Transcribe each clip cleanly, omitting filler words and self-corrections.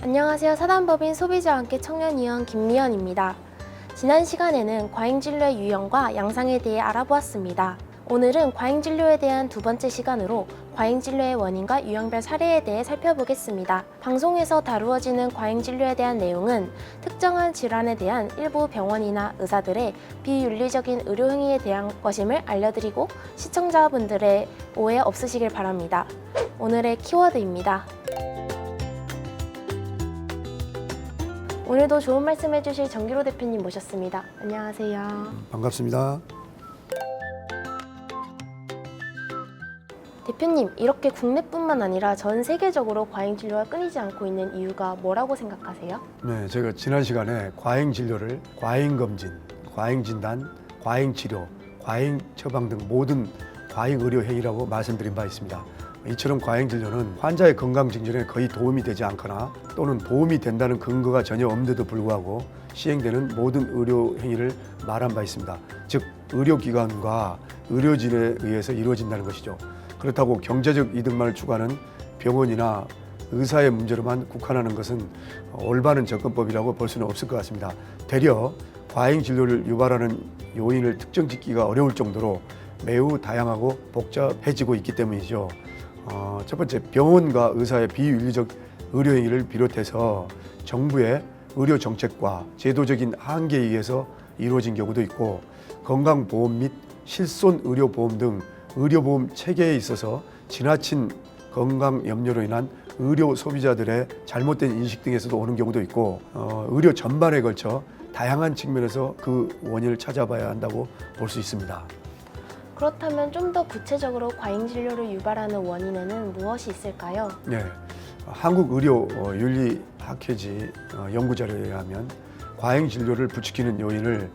안녕하세요. 사단법인 소비자와 함께 청년위원 김미연입니다. 지난 시간에는 과잉진료의 유형과 양상에 대해 알아보았습니다. 오늘은 과잉진료에 대한 두 번째 시간으로 과잉진료의 원인과 유형별 사례에 대해 살펴보겠습니다. 방송에서 다루어지는 과잉진료에 대한 내용은 특정한 질환에 대한 일부 병원이나 의사들의 비윤리적인 의료행위에 대한 것임을 알려드리고 시청자분들의 오해 없으시길 바랍니다. 오늘의 키워드입니다. 오늘도 좋은 말씀 해주실 정기로 대표님 모셨습니다. 안녕하세요. 반갑습니다. 대표님, 이렇게 국내뿐만 아니라 전 세계적으로 과잉진료가 끊이지 않고 있는 이유가 뭐라고 생각하세요? 네, 제가 지난 시간에 과잉 진료를 과잉 검진, 과잉 진단, 과잉 치료, 과잉 처방 등 모든 과잉 의료 행위라고 말씀드린 바 있습니다. 이처럼 과잉 진료는 환자의 건강 증진에 거의 도움이 되지 않거나 또는 도움이 된다는 근거가 전혀 없는데도 불구하고 시행되는 모든 의료 행위를 말한 바 있습니다. 즉, 의료기관과 의료진에 의해서 이루어진다는 것이죠. 그렇다고 경제적 이득만을 추구하는 병원이나 의사의 문제로만 국한하는 것은 올바른 접근법이라고 볼 수는 없을 것 같습니다. 되려 과잉 진료를 유발하는 요인을 특정짓기가 어려울 정도로 매우 다양하고 복잡해지고 있기 때문이죠. 첫 번째, 병원과 의사의 비윤리적 의료 행위를 비롯해서 정부의 의료 정책과 제도적인 한계에 의해서 이루어진 경우도 있고, 건강보험 및 실손 의료보험 등 의료보험 체계에 있어서 지나친 건강 염려로 인한 의료 소비자들의 잘못된 인식 등에서도 오는 경우도 있고, 의료 전반에 걸쳐 다양한 측면에서 그 원인을 찾아봐야 한다고 볼 수 있습니다. 그렇다면 좀 더 구체적으로 과잉진료를 유발하는 원인에는 무엇이 있을까요? 네, 한국의료윤리학회지 연구자료에 의하면 과잉 진료를 부추기는 요인을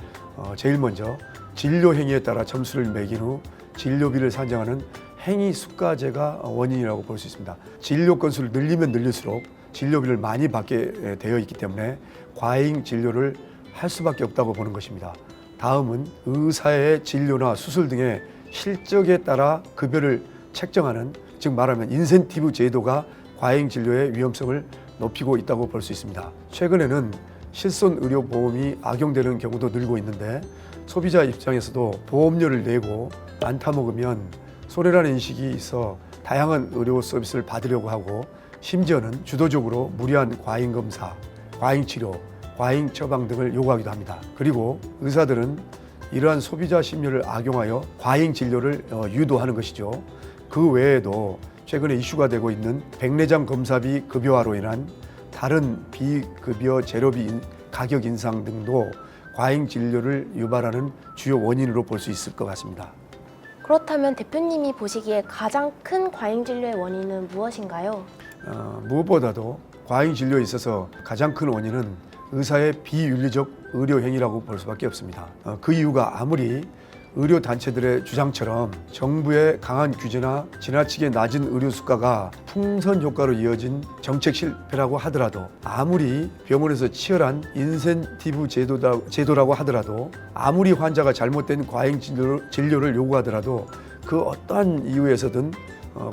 제일 먼저 진료 행위에 따라 점수를 매긴 후 진료비를 산정하는 행위 수가제가 원인이라고 볼 수 있습니다. 진료 건수를 늘리면 늘릴수록 진료비를 많이 받게 되어 있기 때문에 과잉 진료를 할 수밖에 없다고 보는 것입니다. 다음은 의사의 진료나 수술 등의 실적에 따라 급여를 책정하는, 즉 말하면 인센티브 제도가 과잉 진료의 위험성을 높이고 있다고 볼 수 있습니다. 최근에는 실손 의료보험이 악용되는 경우도 늘고 있는데, 소비자 입장에서도 보험료를 내고 안 타먹으면 손해라는 인식이 있어 다양한 의료 서비스를 받으려고 하고, 심지어는 주도적으로 무리한 과잉 검사, 과잉 치료, 과잉 처방 등을 요구하기도 합니다. 그리고 의사들은 이러한 소비자 심리를 악용하여 과잉 진료를 유도하는 것이죠. 그 외에도 최근에 이슈가 되고 있는 백내장 검사비 급여화로 인한 다른 비급여 재료비 가격 인상 등도 과잉 진료를 유발하는 주요 원인으로 볼 수 있을 것 같습니다. 그렇다면 대표님이 보시기에 가장 큰 과잉진료의 원인은 무엇인가요? 무엇보다도 과잉 진료에 있어서 가장 큰 원인은 의사의 비윤리적 의료 행위라고 볼 수밖에 없습니다. 그 이유가 아무리 의료 단체들의 주장처럼 정부의 강한 규제나 지나치게 낮은 의료 수가가 풍선 효과로 이어진 정책 실패라고 하더라도, 아무리 병원에서 치열한 인센티브 제도라고 하더라도, 아무리 환자가 잘못된 과잉 진료를 요구하더라도 그 어떠한 이유에서든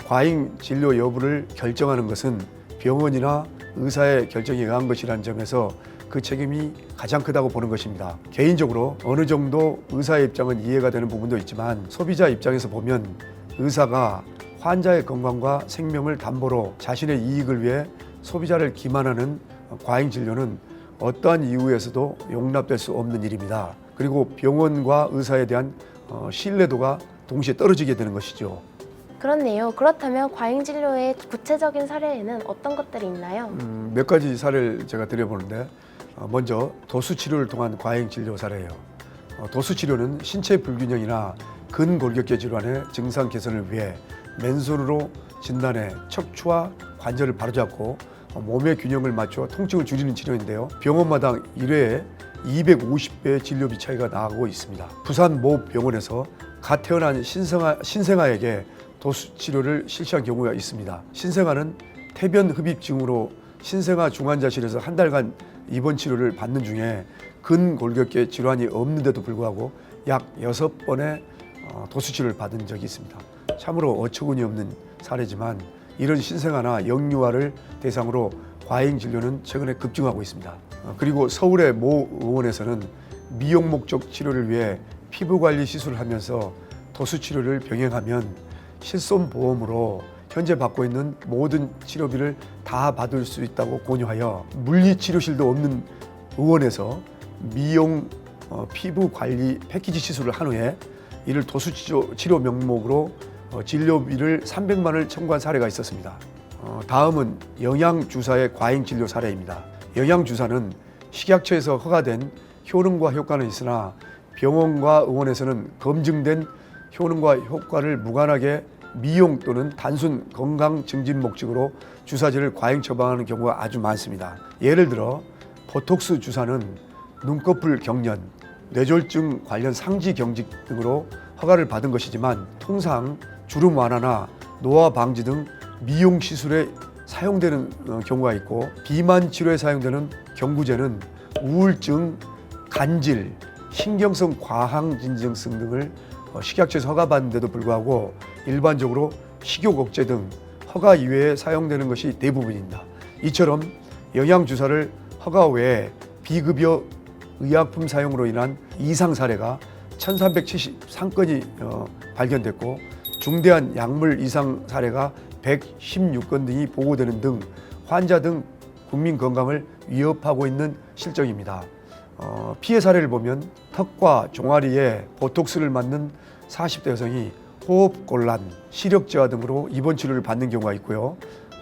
과잉 진료 여부를 결정하는 것은 병원이나 의사의 결정에 의한 것이라는 점에서 그 책임이 가장 크다고 보는 것입니다. 개인적으로 어느 정도 의사의 입장은 이해가 되는 부분도 있지만, 소비자 입장에서 보면 의사가 환자의 건강과 생명을 담보로 자신의 이익을 위해 소비자를 기만하는 과잉 진료는 어떠한 이유에서도 용납될 수 없는 일입니다. 그리고 병원과 의사에 대한 신뢰도가 동시에 떨어지게 되는 것이죠. 그렇네요. 그렇다면 과잉진료의 구체적인 사례에는 어떤 것들이 있나요? 몇 가지 사례를 제가 드려보는데, 먼저 도수치료를 통한 과잉 진료 사례예요. 도수치료는 신체 불균형이나 근골격계 질환의 증상 개선을 위해 맨손으로 진단해 척추와 관절을 바로잡고 몸의 균형을 맞춰 통증을 줄이는 치료인데요. 병원마당 1회에 250배의 진료비 차이가 나고 있습니다. 부산 모 병원에서 갓 태어난 신생아에게 도수치료를 실시한 경우가 있습니다. 신생아는 태변 흡입 징후로 신생아 중환자실에서 한 달간 입원 치료를 받는 중에 근골격계 질환이 없는데도 불구하고 약 6번의 도수치료를 받은 적이 있습니다. 참으로 어처구니 없는 사례지만, 이런 신생아나 영유아를 대상으로 과잉 진료는 최근에 급증하고 있습니다. 그리고 서울의 모 의원에서는 미용 목적 치료를 위해 피부 관리 시술을 하면서 도수 치료를 병행하면 실손보험으로 현재 받고 있는 모든 치료비를 다 받을 수 있다고 권유하여 물리치료실도 없는 의원에서 미용 피부 관리 패키지 시술을 한 후에 이를 도수 치료 명목으로 진료비를 300만 원을 청구한 사례가 있었습니다. 다음은 영양주사의 과잉 진료 사례입니다. 영양주사는 식약처에서 허가된 효능과 효과는 있으나 병원과 의원에서는 검증된 효능과 효과를 무관하게 미용 또는 단순 건강 증진 목적으로 주사제를 과잉 처방하는 경우가 아주 많습니다. 예를 들어 보톡스 주사는 눈꺼풀 경련, 뇌졸중 관련 상지 경직 등으로 허가를 받은 것이지만 통상 주름 완화나 노화 방지 등 미용 시술에 사용되는 경우가 있고 비만 치료에 사용되는 경구제는 우울증, 간질, 신경성 과항진정성 등을 식약처에서 허가받는데도 불구하고 일반적으로 식욕 억제 등 허가 이외에 사용되는 것이 대부분입니다. 이처럼 영양주사를 허가 외에 비급여 의약품 사용으로 인한 이상 사례가 1373건이 발견됐고 중대한 약물 이상 사례가 116건 등이 보고되는 등 환자 등 국민 건강을 위협하고 있는 실정입니다. 피해 사례를 보면 턱과 종아리에 보톡스를 맞는 40대 여성이 호흡곤란, 시력저하 등으로 입원 치료를 받는 경우가 있고요.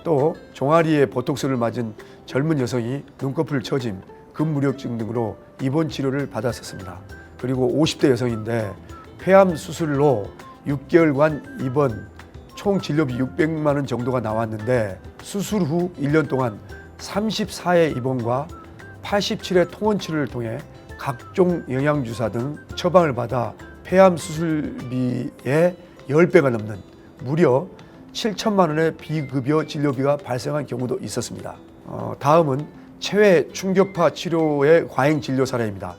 또 종아리에 보톡스를 맞은 젊은 여성이 눈꺼풀 처짐, 근무력증 등으로 입원 치료를 받았었습니다. 그리고 50대 여성인데 폐암 수술로 6개월간 입원, 총 진료비 600만 원 정도가 나왔는데 수술 후 1년 동안 34회 입원과 87회 통원 치료를 통해 각종 영양주사 등 처방을 받아 폐암 수술비의 10배가 넘는 무려 7천만 원의 비급여 진료비가 발생한 경우도 있었습니다. 다음은 체외 충격파 치료의 과잉 진료 사례입니다.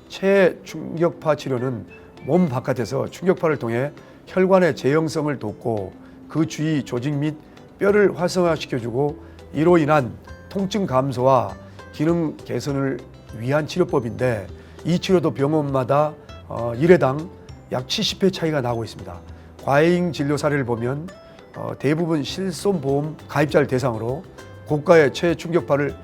체외 충격파 치료는 몸 바깥에서 충격파를 통해 혈관의 제형성을 돕고 그 주위 조직 및 뼈를 활성화시켜주고 이로 인한 통증 감소와 기능 개선을 위한 치료법인데 이 치료도 병원마다 1회당 약 70회 차이가 나고 있습니다. 과잉 진료 사례를 보면 대부분 실손보험 가입자를 대상으로 고가의 체외 충격파를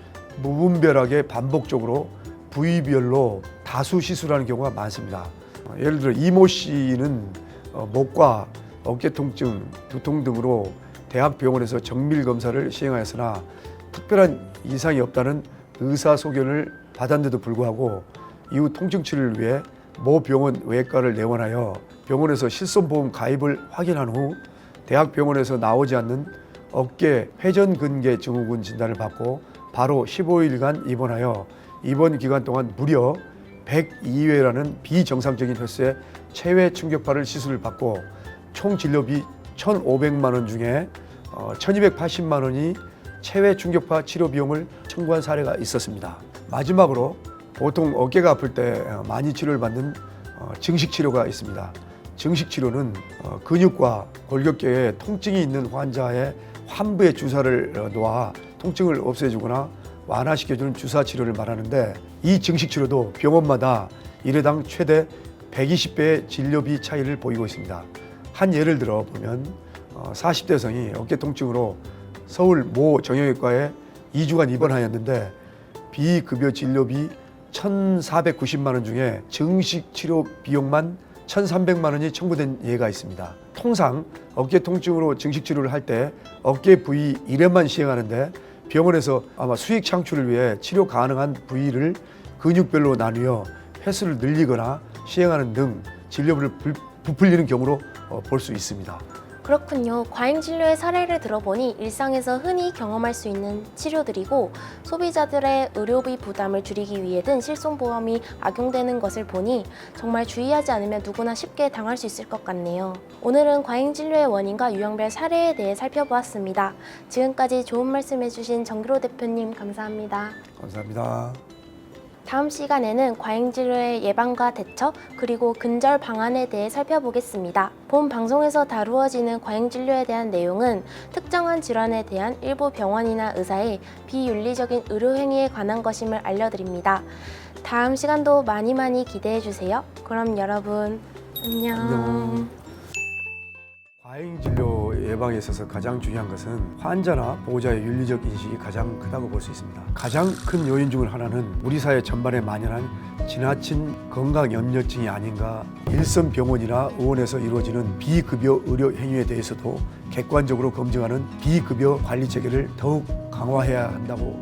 무분별하게 반복적으로 부위별로 다수 시술하는 경우가 많습니다. 예를 들어 이모 씨는 목과 어깨 통증, 두통 등으로 대학병원에서 정밀 검사를 시행하였으나 특별한 이상이 없다는 의사소견을 받았는데도 불구하고 이후 통증 치료를 위해 모 병원 외과를 내원하여 병원에서 실손보험 가입을 확인한 후 대학병원에서 나오지 않는 어깨 회전근개 증후군 진단을 받고 바로 15일간 입원하여 입원 기간 동안 무려 102회라는 비정상적인 횟수의 체외 충격파를 시술을 받고 총 진료비 1,500만 원 중에 1,280만 원이 체외 충격파 치료 비용을 청구한 사례가 있었습니다. 마지막으로 보통 어깨가 아플 때 많이 치료를 받는 증식 치료가 있습니다. 증식 치료는 근육과 골격계에 통증이 있는 환자의 환부에 주사를 놓아 통증을 없애주거나 완화시켜주는 주사 치료를 말하는데 이 증식 치료도 병원마다 1회당 최대 120배의 진료비 차이를 보이고 있습니다. 한 예를 들어 보면 40대 여성이 어깨 통증으로 서울 모 정형외과에 2주간 입원하였는데 비급여 진료비 1,490만 원 중에 증식 치료 비용만 1,300만 원이 청구된 예가 있습니다. 통상 어깨 통증으로 증식 치료를 할 때 어깨 부위 1회만 시행하는데 병원에서 아마 수익 창출을 위해 치료 가능한 부위를 근육별로 나누어 횟수를 늘리거나 시행하는 등 진료비를 부풀리는 경우로 볼 수 있습니다. 그렇군요. 과잉 진료의 사례를 들어보니 일상에서 흔히 경험할 수 있는 치료들이고 소비자들의 의료비 부담을 줄이기 위해든 실손보험이 악용되는 것을 보니 정말 주의하지 않으면 누구나 쉽게 당할 수 있을 것 같네요. 오늘은 과잉 진료의 원인과 유형별 사례에 대해 살펴보았습니다. 지금까지 좋은 말씀 해주신 정기로 대표님 감사합니다. 감사합니다. 다음 시간에는 과잉진료의 예방과 대처 그리고 근절 방안에 대해 살펴보겠습니다. 본 방송에서 다루어지는 과잉진료에 대한 내용은 특정한 질환에 대한 일부 병원이나 의사의 비윤리적인 의료행위에 관한 것임을 알려드립니다. 다음 시간도 많이 기대해주세요. 그럼 여러분 안녕. 과잉 진료 예방에 있어서 가장 중요한 것은 환자나 보호자의 윤리적 인식이 가장 크다고 볼 수 있습니다. 가장 큰 요인 중 하나는 우리 사회 전반에 만연한 지나친 건강 염려증이 아닌가. 일선 병원이나 의원에서 이루어지는 비급여 의료 행위에 대해서도 객관적으로 검증하는 비급여 관리 체계를 더욱 강화해야 한다고